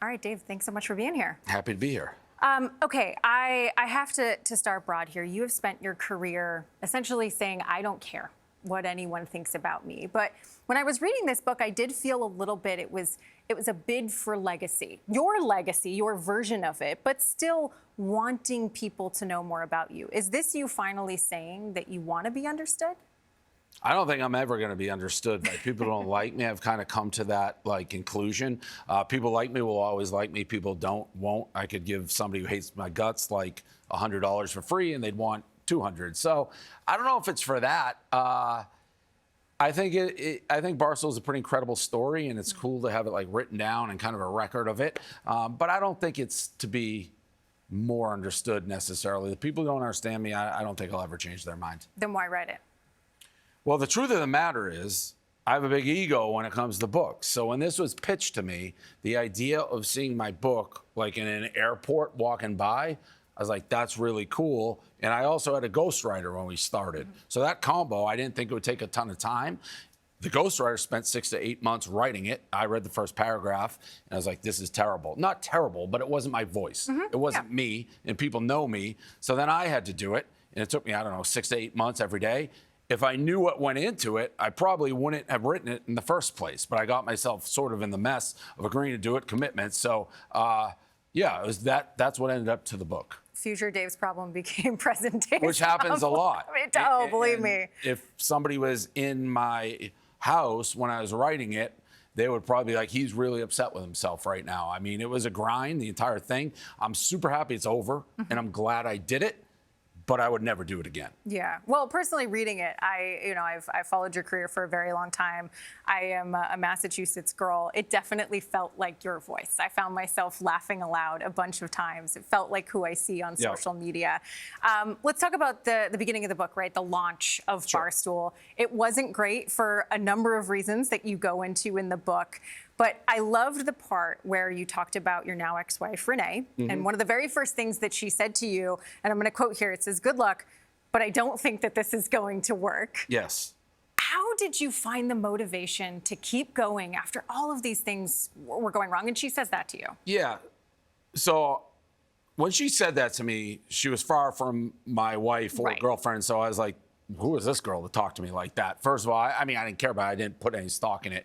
All right, Dave, thanks so much for being here. Happy to be here. Okay, I have to start broad here. You have spent your career essentially saying, I don't care what anyone thinks about me. But when I was reading this book, I did feel a little bit it was a bid for legacy, your version of it, but still wanting people to know more about you. Is this you finally saying that you want to be understood? I don't think I'm ever going to be understood by people who don't like me. I've kind of come to that conclusion. People like me will always like me. People won't. I could give somebody who hates my guts like $100 for free, and they'd want $200. So I don't know if it's for that. I think I think Barstool is a pretty incredible story, and it's cool to have it written down and kind of a record of it. But I don't think it's to be more understood necessarily. The people who don't understand me, I don't think I'll ever change their mind. Then why write it? Well, the truth of the matter is, I have a big ego when it comes to books. So when this was pitched to me, the idea of seeing my book in an airport walking by, I was like, that's really cool. And I also had a ghostwriter when we started. So that combo, I didn't think it would take a ton of time. The ghostwriter spent 6 to 8 months writing it. I read the first paragraph, and I was like, this is terrible. Not terrible, but it wasn't my voice. It wasn't me, and people know me. So then I had to do it, and it took me, 6 to 8 months every day. If I knew what went into it, I probably wouldn't have written it in the first place. But I got myself sort of in the mess of agreeing to do it, commitment. So, yeah, it was that's what ended up to the book. Future Dave's problem became present Dave's Which happens problem. a lot. Believe me. If somebody was in my house when I was writing it, they would probably be like, he's really upset with himself right now. I mean, it was a grind, the entire thing. I'm super happy it's over, and I'm glad I did it. But I would never do it again. Yeah. Well, personally, reading it, I've followed your career for a very long time. I am a Massachusetts girl. It definitely felt like your voice. I found myself laughing aloud a bunch of times. It felt like who I see on social media. Let's talk about the beginning of the book, right? The launch of Barstool. It wasn't great for a number of reasons that you go into in the book. But I loved the part where you talked about your now ex-wife, Renee. And one of the very first things that she said to you, and I'm going to quote here, it says, good luck, but I don't think that this is going to work. Yes. How did you find the motivation to keep going after all of these things were going wrong? And she says that to you. Yeah. So when she said that to me, she was far from my wife or girlfriend. So I was like, who is this girl to talk to me like that? First of all, I didn't care about it. I didn't put any stock in it.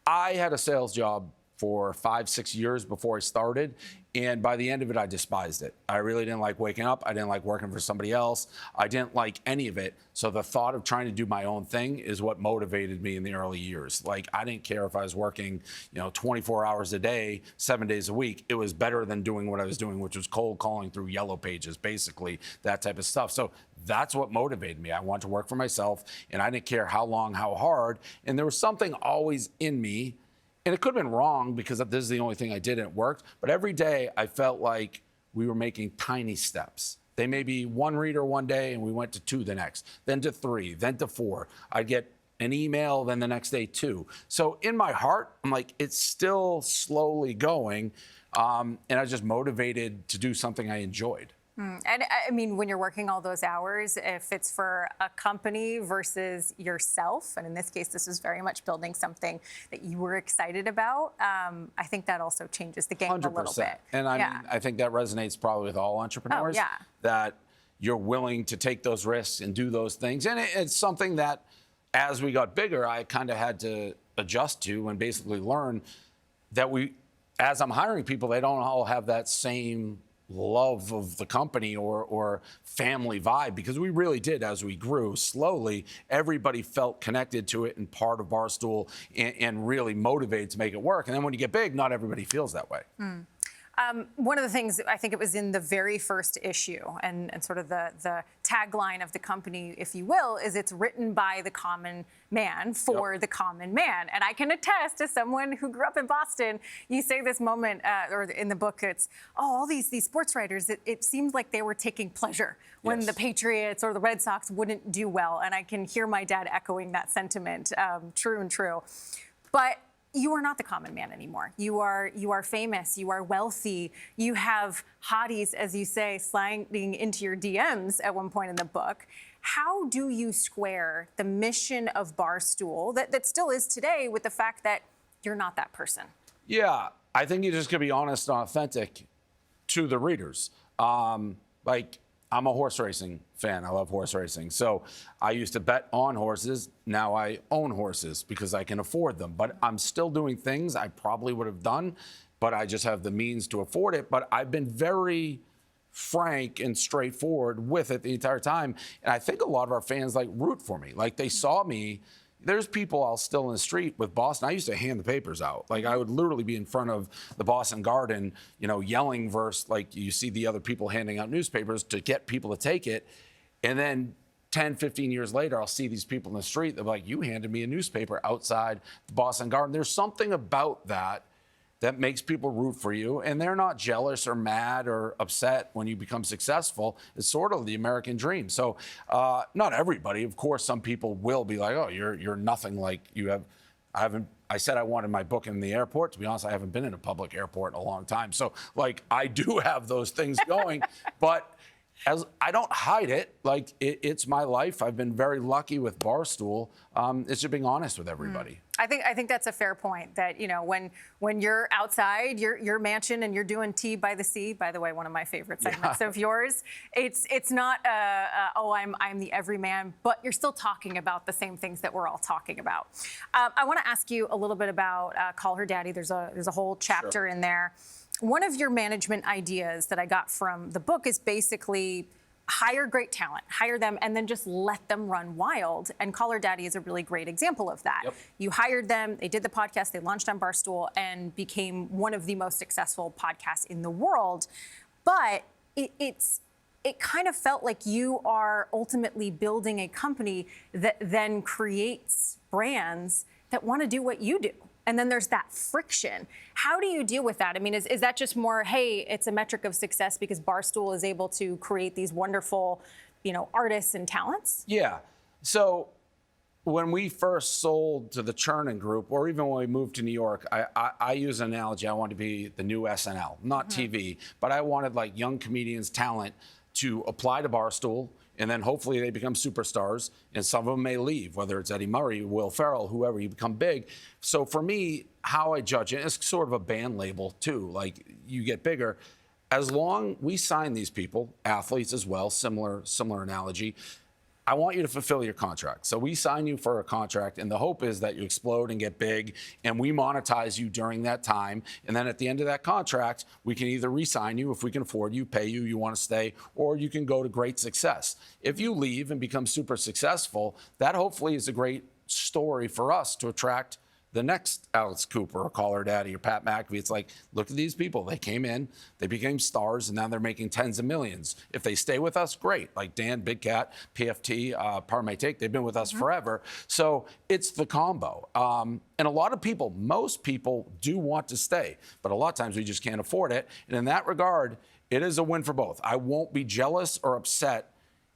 I had a sales job for 5-6 years before I started, and by the end of it, I despised it. I really didn't like waking up. I didn't like working for somebody else. I didn't like any of it. So the thought of trying to do my own thing is what motivated me in the early years. I didn't care if I was working, 24 hours a day, 7 days a week. It was better than doing what I was doing, which was cold calling through yellow pages, basically, that type of stuff. So that's what motivated me. I wanted to work for myself, and I didn't care how long, how hard. And there was something always in me. And it could have been wrong because this is the only thing I did and it worked. But every day I felt like we were making tiny steps. They may be 1 reader one day and we went to 2 the next, then to 3, then to 4. I'd get an email, then the next day 2. So in my heart, I'm like, it's still slowly going. And I was just motivated to do something I enjoyed. And I mean, when you're working all those hours, if it's for a company versus yourself, and in this case, this was very much building something that you were excited about, I think that also changes the game 100%. A little bit. And I think that resonates probably with all entrepreneurs, that you're willing to take those risks and do those things. And it's something that, as we got bigger, I kind of had to adjust to and basically learn that as I'm hiring people, they don't all have that same love of the company or family vibe, because we really did. As we grew slowly, everybody felt connected to it and part of Barstool and really motivated to make it work. And then when you get big, not everybody feels that way. One of the things, I think it was in the very first issue, and sort of the tagline of the company, if you will, is it's written by the common man for the common man. And I can attest, as someone who grew up in Boston, you say this moment, or in the book, it's, all these sports writers, it seemed like they were taking pleasure when the Patriots or the Red Sox wouldn't do well. And I can hear my dad echoing that sentiment, true and true. But you are not the common man anymore. You are famous. You are wealthy. You have hotties, as you say, sliding into your DMs at one point in the book. How do you square the mission of Barstool that still is today with the fact that you're not that person? Yeah, I think you just got to be honest and authentic to the readers. Like, I'm a horse racing fan. I love horse racing. So I used to bet on horses. Now I own horses because I can afford them. But I'm still doing things I probably would have done, but I just have the means to afford it. But I've been very frank and straightforward with it the entire time. And I think a lot of our fans like root for me. Like, they saw me. There's people I'll still in the street with Boston. I used to hand the papers out. Like, I would literally be in front of the Boston Garden, yelling versus, like, you see the other people handing out newspapers to get people to take it. And then 10, 15 years later, I'll see these people in the street. They're like, you handed me a newspaper outside the Boston Garden. There's something about that makes people root for you, and they're not jealous or mad or upset when you become successful. It's sort of the American dream. So not everybody. Of course, some people will be like, oh, you're nothing like you have. I said I wanted my book in the airport. To be honest, I haven't been in a public airport in a long time. So, like, I do have those things going, but as I don't hide it. Like, it's my life. I've been very lucky with Barstool. It's just being honest with everybody. I think that's a fair point. That when you're outside your mansion and you're doing Tea by the Sea. By the way, one of my favorite segments of yours. It's not I'm the everyman, but you're still talking about the same things that we're all talking about. I want to ask you a little bit about Call Her Daddy. There's a whole chapter in there. One of your management ideas that I got from the book is basically hire great talent, hire them, and then just let them run wild. And Call Her Daddy is a really great example of that. Yep. You hired them, they did the podcast, they launched on Barstool, and became one of the most successful podcasts in the world. But it kind of felt like you are ultimately building a company that then creates brands that want to do what you do. And then there's that friction. How do you deal with that? I mean, is that just more, hey, it's a metric of success because Barstool is able to create these wonderful, artists and talents? Yeah. So when we first sold to the Chernin Group, or even when we moved to New York, I use an analogy. I wanted to be the new SNL, not TV, but I wanted, like, young comedians' talent to apply to Barstool, and then hopefully they become superstars, and some of them may leave, whether it's Eddie Murray, Will Ferrell, whoever, you become big. So for me, how I judge it, it's sort of a band label too. Like, you get bigger. As long we sign these people, athletes as well, similar analogy, I want you to fulfill your contract. So we sign you for a contract, and the hope is that you explode and get big, and we monetize you during that time. And then at the end of that contract, we can either re-sign you if we can afford you, pay you, you want to stay, or you can go to great success. If you leave and become super successful, that hopefully is a great story for us to attract the next Alex Cooper or Call Her Daddy or Pat McAfee. It's like, look at these people. They came in, they became stars, and now they're making tens of millions. If they stay with us, great. Like Dan, Big Cat, PFT, Pardon My Take, they've been with us forever. So it's the combo. And a lot of people, most people do want to stay, but a lot of times we just can't afford it. And in that regard, it is a win for both. I won't be jealous or upset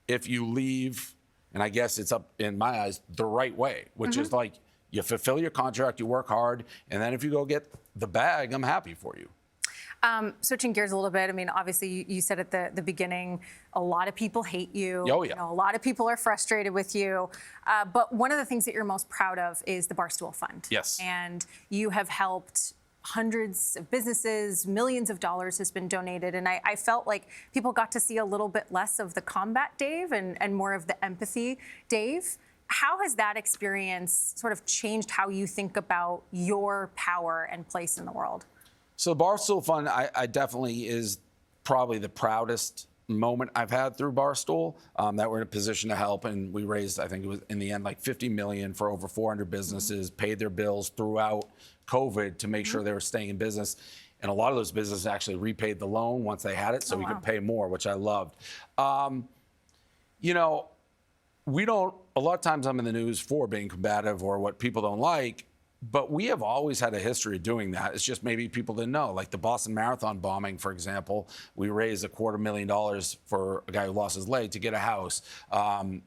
if you leave, and I guess it's up in my eyes the right way, which is like, you fulfill your contract, you work hard, and then if you go get the bag, I'm happy for you. Switching gears a little bit, I mean, obviously you said at the beginning, a lot of people hate you. Oh, yeah. A lot of people are frustrated with you. But one of the things that you're most proud of is the Barstool Fund. Yes. And you have helped hundreds of businesses, millions of dollars has been donated. And I felt like people got to see a little bit less of the combat Dave and more of the empathy Dave. How has that experience sort of changed how you think about your power and place in the world? So Barstool Fund, I definitely is probably the proudest moment I've had through Barstool, that we're in a position to help. And we raised, I think it was in the end, like $50 million for over 400 businesses, paid their bills throughout COVID to make sure they were staying in business. And a lot of those businesses actually repaid the loan once they had it, so we could pay more, which I loved. We don't, a lot of times I'm in the news for being combative or what people don't like, but we have always had a history of doing that. It's just maybe people didn't know. Like the Boston Marathon bombing, for example, we raised $250,000 for a guy who lost his leg to get a house.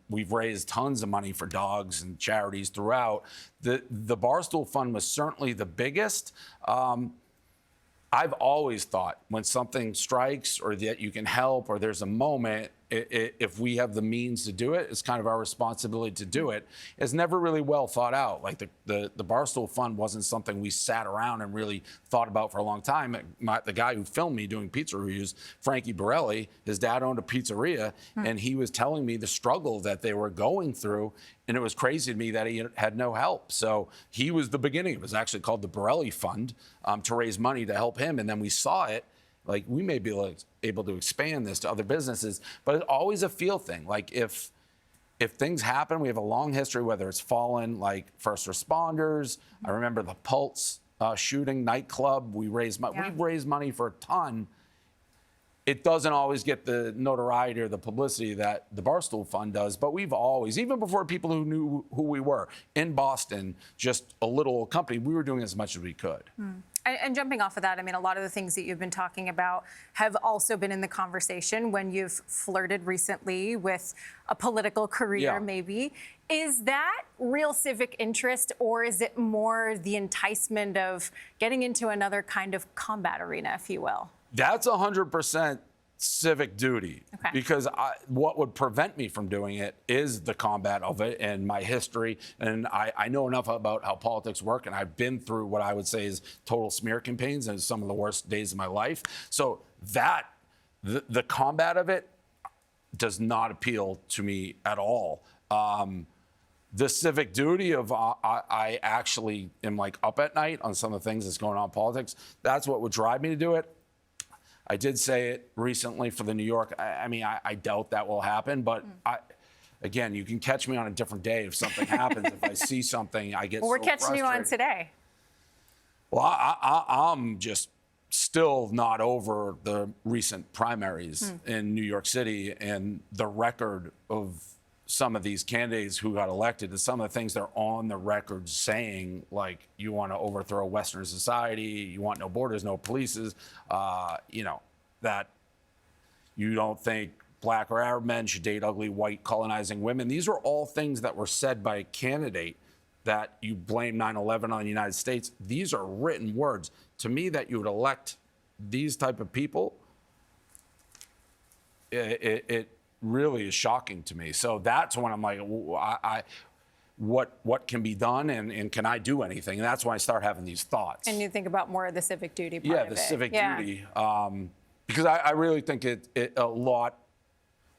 We've raised tons of money for dogs and charities throughout. The Barstool Fund was certainly the biggest. I've always thought when something strikes or that you can help or there's a moment, if we have the means to do it, it's kind of our responsibility to do it. It's never really well thought out. Like the Barstool Fund wasn't something we sat around and really thought about for a long time. The guy who filmed me doing pizza reviews, Frankie Borelli, his dad owned a pizzeria, and he was telling me the struggle that they were going through. And it was crazy to me that he had no help. So he was the beginning. It was actually called the Borelli Fund to raise money to help him. And then we saw it. Like, we may be able to expand this to other businesses, but it's always a feel thing. Like, if things happen, we have a long history, whether it's fallen, like first responders. I remember the Pulse shooting nightclub. We raised money. Yeah. We've raised money for a ton. It doesn't always get the notoriety or the publicity that the Barstool Fund does, but we've always, even before people who knew who we were, in Boston, just a little company, we were doing as much as we could. And jumping off of that, I mean, a lot of the things that you've been talking about have also been in the conversation when you've flirted recently with a political career, maybe. Is that real civic interest, or is it more the enticement of getting into another kind of combat arena, if you will? That's 100% civic duty, Okay. because what would prevent me from doing it is the combat of it and my history. And I know enough about how politics work, and I've been through what I would say is total smear campaigns and some of the worst days of my life. So that, the combat of it does not appeal to me at all. The civic duty of I actually am like up at night on some of the things that's going on in politics, that's what would drive me to do it. I did say it recently for the New York. I mean, I doubt that will happen, but again, you can catch me on a different day if something happens. If I see something, I get Well, we're so catching you on frustrated. today. Well, I'm just still not over the recent primaries in New York City and the record of some of these candidates who got elected, and some of the things they're on the record saying, like, you want to overthrow Western society, you want no borders, no polices, that you don't think black or Arab men should date ugly white colonizing women. These are all things that were said by a candidate that you blame 9/11 on the United States. These are written words. To me, that you would elect these type of people, it really is shocking to me. So that's when I'm like, what can be done, and can I do anything? And that's when I start having these thoughts. And you think about more of the civic duty part of it. The civic duty. Because I really think it a lot.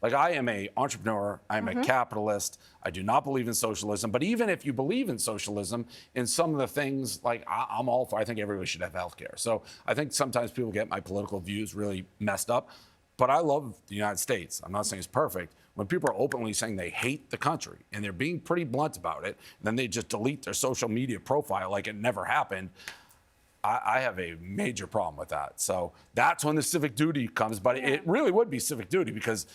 Like, I am an entrepreneur, I'm a capitalist, I do not believe in socialism, but even if you believe in socialism, in some of the things, like, I'm all for, I think everybody should have health care. So I think sometimes people get my political views really messed up, but I love the United States. I'm not saying it's perfect. When people are openly saying they hate the country, and they're being pretty blunt about it, and then they just delete their social media profile like it never happened, I have a major problem with that. So that's when the civic duty comes, but it really would be civic duty, because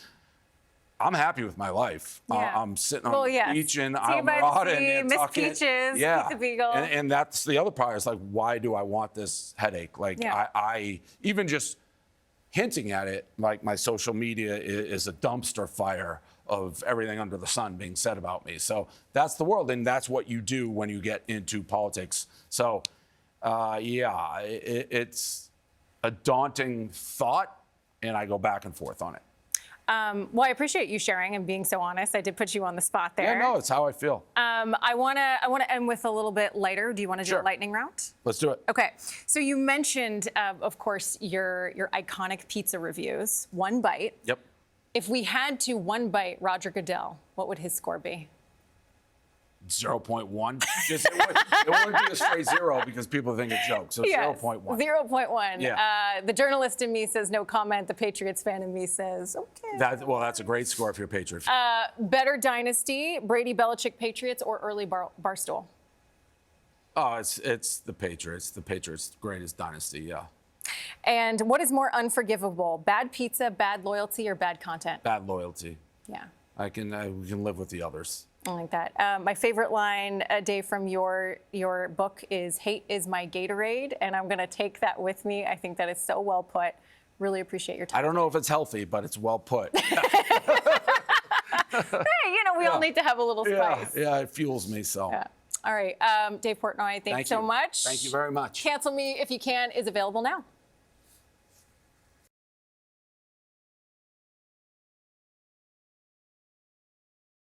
I'm happy with my life. I'm sitting on the beach in Alvarado and Miss Nantucket. Peaches, Pizza Beagle. And that's the other part. It's like, why do I want this headache? Like, I even just hinting at it, like, my social media is a dumpster fire of everything under the sun being said about me. So that's the world, and that's what you do when you get into politics. So, it's a daunting thought, and I go back and forth on it. Well, I appreciate you sharing and being so honest. I did put you on the spot there. Yeah, no, it's how I feel. I want to end with a little bit lighter. Do you want to do a lightning round? Let's do it. Okay. So you mentioned, of course, your iconic pizza reviews. One bite. Yep. If we had to one bite Roger Goodell, what would his score be? 0.1. It wouldn't be a straight zero, because people think it's a joke. So 0.1. 0.1. Yeah. The journalist in me says no comment. The Patriots fan in me says okay. That's a great score if you're a Patriot. Better dynasty, Brady, Belichick, Patriots, or early Barstool? Oh, it's the Patriots. The Patriots' greatest dynasty, yeah. And what is more unforgivable? Bad pizza, bad loyalty, or bad content? Bad loyalty. Yeah. We can live with the others. I like that. My favorite line, Dave, from your book is "Hate is my Gatorade," and I'm going to take that with me. I think that is so well put. Really appreciate your time. I don't know if it's healthy, but it's well put. Hey, we all need to have a little spice. Yeah, it fuels me so. Yeah. All right, Dave Portnoy, thanks so much. Thank you very much. Cancel Me If You Can is available now.